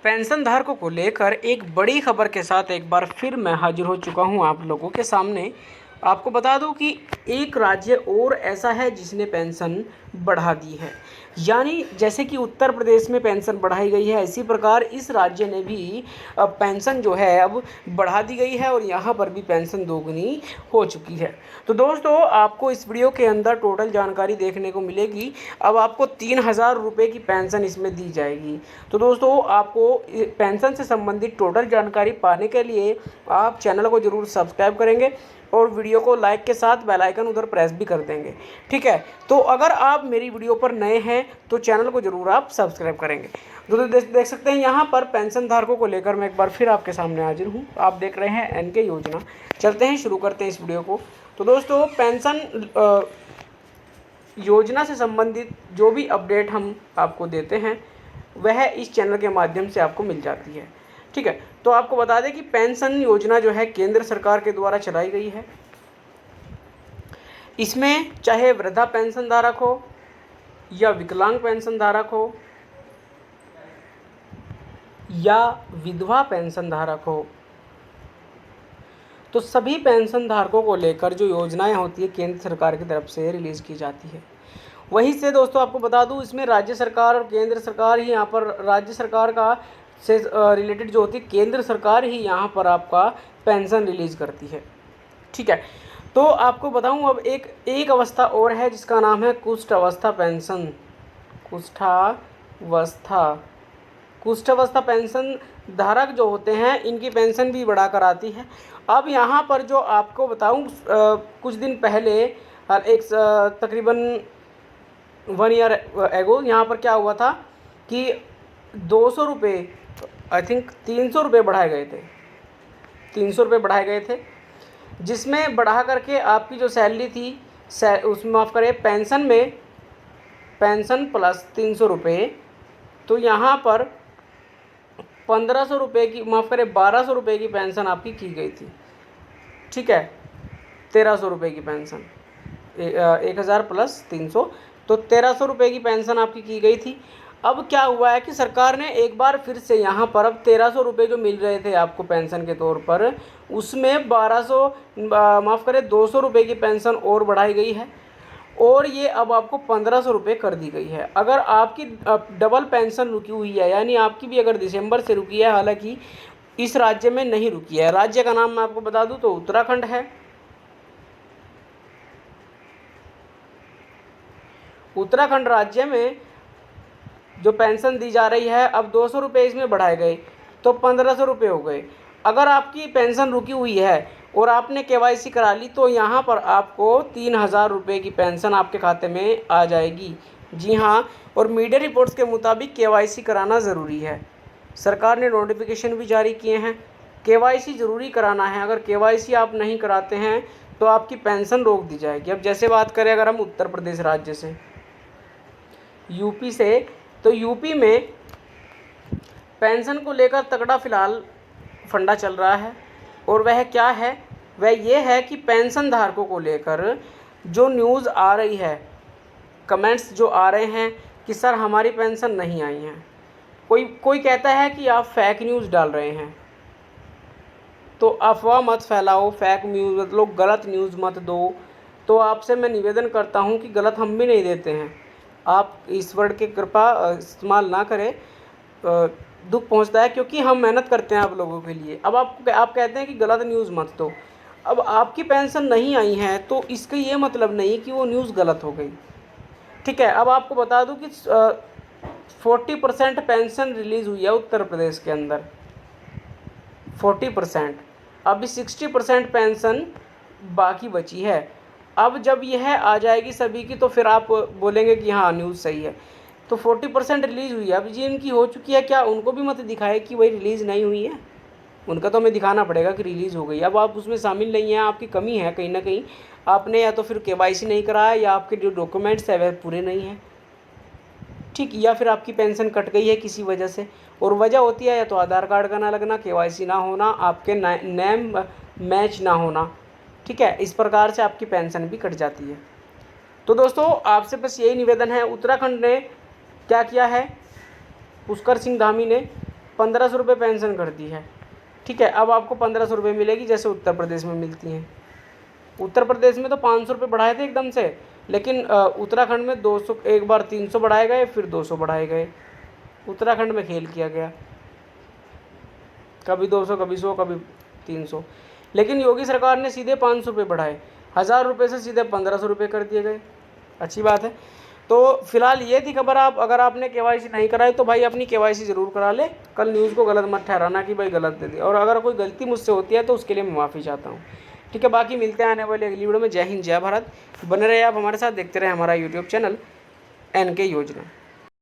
Pension धारकों को लेकर एक बड़ी खबर के साथ एक बार फिर मैं हाजिर हो चुका हूं आप लोगों के सामने। आपको बता दूं कि एक राज्य और ऐसा है जिसने पेंशन बढ़ा दी है। यानी जैसे कि उत्तर प्रदेश में पेंशन बढ़ाई गई है, इसी प्रकार इस राज्य ने भी पेंशन जो है अब बढ़ा दी गई है और यहाँ पर भी पेंशन दोगुनी हो चुकी है। तो दोस्तों, आपको इस वीडियो के अंदर टोटल जानकारी देखने को मिलेगी। अब आपको 3,000 रुपये की पेंशन इसमें दी जाएगी। तो दोस्तों, आपको पेंशन से संबंधित टोटल जानकारी पाने के लिए आप चैनल को ज़रूर सब्सक्राइब करेंगे और वीडियो को लाइक के साथ बेल आइकन उधर प्रेस भी कर देंगे। ठीक है, तो अगर आप मेरी वीडियो पर नए हैं तो चैनल को ज़रूर आप सब्सक्राइब करेंगे। दोस्तों, देख सकते हैं यहाँ पर पेंशन धारकों को लेकर मैं एक बार फिर आपके सामने हाजिर हूँ। आप देख रहे हैं एनके योजना। चलते हैं, शुरू करते हैं इस वीडियो को। तो दोस्तों, पेंशन योजना से संबंधित जो भी अपडेट हम आपको देते हैं वह इस चैनल के माध्यम से आपको मिल जाती है। ठीक है, तो आपको बता दें कि पेंशन योजना जो है केंद्र सरकार के द्वारा चलाई गई है। इसमें चाहे वृद्धा पेंशन धारक हो या विकलांग पेंशन धारक हो या विधवा पेंशन धारक हो, तो सभी पेंशन धारकों को लेकर जो योजनाएं होती है केंद्र सरकार की तरफ से रिलीज़ की जाती है। वहीं से दोस्तों आपको बता दूं, इसमें राज्य सरकार और केंद्र सरकार ही यहाँ पर राज्य सरकार का से रिलेटेड जो होती है केंद्र सरकार ही यहाँ पर आपका पेंशन रिलीज़ करती है। ठीक है, तो आपको बताऊं अब एक अवस्था और है जिसका नाम है कुष्ठ अवस्था पेंशन। कुष्ठावस्था पेंशन धारक जो होते हैं इनकी पेंशन भी बढ़ाकर आती है। अब यहाँ पर जो आपको बताऊं, कुछ दिन पहले एक तकरीबन 1 ईयर एगो यहाँ पर क्या हुआ था कि 200 रुपये, आई थिंक 300 रुपये बढ़ाए गए थे। 300 रुपये बढ़ाए गए थे, जिसमें बढ़ा करके आपकी जो सैलरी थी उसमें माफ़ करें पेंशन में पेंशन प्लस 300 रुपये, तो यहाँ पर 1500 रुपये की माफ़ करें 1200 रुपये की पेंशन आपकी की गई थी। ठीक है, 1300 रुपये की पेंशन 1000 प्लस 300, तो 1300 रुपये की पेंशन आपकी की गई थी। अब क्या हुआ है कि सरकार ने एक बार फिर से यहाँ पर अब 1300 रुपये जो मिल रहे थे आपको पेंशन के तौर पर, उसमें 200 रुपये की पेंशन और बढ़ाई गई है और ये अब आपको 1500 रुपये कर दी गई है। अगर आपकी डबल पेंशन रुकी हुई है, यानी आपकी भी अगर दिसंबर से रुकी है, हालांकि इस राज्य में नहीं रुकी है। राज्य का नाम मैं आपको बता दूं तो उत्तराखंड है। उत्तराखंड राज्य में जो पेंशन दी जा रही है, अब 200 रुपये इसमें बढ़ाए गए तो 1500 रुपये हो गए। अगर आपकी पेंशन रुकी हुई है और आपने केवाईसी करा ली तो यहाँ पर आपको 3000 रुपये की पेंशन आपके खाते में आ जाएगी। जी हाँ, और मीडिया रिपोर्ट्स के मुताबिक केवाईसी कराना ज़रूरी है। सरकार ने नोटिफिकेशन भी जारी किए हैं, केवाईसी ज़रूरी कराना है। अगर केवाईसी आप नहीं कराते हैं तो आपकी पेंशन रोक दी जाएगी। अब जैसे बात करें अगर हम उत्तर प्रदेश राज्य से, यूपी से, तो यूपी में पेंशन को लेकर तगड़ा फिलहाल फंडा चल रहा है और वह क्या है, वह ये है कि पेंशन धारकों को लेकर जो न्यूज़ आ रही है, कमेंट्स जो आ रहे हैं कि सर हमारी पेंशन नहीं आई है, कोई कहता है कि आप फेक न्यूज़ डाल रहे हैं, तो अफवाह मत फैलाओ, फेक न्यूज़ मतलब गलत न्यूज़ मत दो। तो आपसे मैं निवेदन करता हूं कि गलत हम भी नहीं देते हैं, आप इस वर्ड की कृपा इस्तेमाल ना करें, दुख पहुंचता है क्योंकि हम मेहनत करते हैं आप लोगों के लिए। अब आप कहते हैं कि गलत न्यूज़ मत दो। अब आपकी पेंशन नहीं आई है तो इसका ये मतलब नहीं कि वो न्यूज़ गलत हो गई। ठीक है, अब आपको बता दूं कि 40% पेंशन रिलीज़ हुई है उत्तर प्रदेश के अंदर, 40%। अभी 60% पेंशन बाकी बची है। अब जब यह आ जाएगी सभी की तो फिर आप बोलेंगे कि हाँ न्यूज़ सही है। तो 40% रिलीज़ हुई है, अब जिनकी हो चुकी है क्या उनको भी मत दिखाए कि वही रिलीज़ नहीं हुई है, उनका तो हमें दिखाना पड़ेगा कि रिलीज़ हो गई। अब आप उसमें शामिल नहीं हैं, आपकी कमी है कहीं ना कहीं, आपने या तो फिर केवाईसी नहीं कराया या आपके जो डॉक्यूमेंट्स है वह पूरे नहीं हैं। ठीक, या फिर आपकी पेंशन कट गई है किसी वजह से, और वजह होती है या तो आधार कार्ड का ना लगना, केवाईसी ना होना, आपके नेम मैच ना होना। ठीक है, इस प्रकार से आपकी पेंशन भी कट जाती है। तो दोस्तों, आपसे बस यही निवेदन है। उत्तराखंड ने क्या किया है, पुष्कर सिंह धामी ने 1500 रुपये पेंशन कर दी है, ठीक है। अब आपको 1500 रुपये मिलेगी जैसे उत्तर प्रदेश में मिलती हैं। उत्तर प्रदेश में तो 500 रुपये बढ़ाए थे एकदम से, लेकिन उत्तराखंड में 200, एक बार 300 बढ़ाए गए, फिर 200 बढ़ाए गए। उत्तराखंड में खेल किया गया, कभी 200, कभी 100, कभी 300। लेकिन योगी सरकार ने सीधे 500 रुपये बढ़ाए, 1000 रुपये से सीधे 1500 रुपये कर दिए गए। अच्छी बात है। तो फिलहाल ये थी खबर। आप अगर आपने केवाईसी नहीं कराई तो भाई अपनी केवाईसी ज़रूर करा ले। कल न्यूज़ को गलत मत ठहराना कि भाई गलत दे दी, और अगर कोई गलती मुझसे होती है तो उसके लिए मैं माफ़ी चाहता हूँ, ठीक है। बाकी मिलते हैं आने वाली अगली वीडियो में। जय हिंद, जय भारत। बने रहे आप हमारे साथ, देखते रहे हमारा यूट्यूब चैनल NK योजना।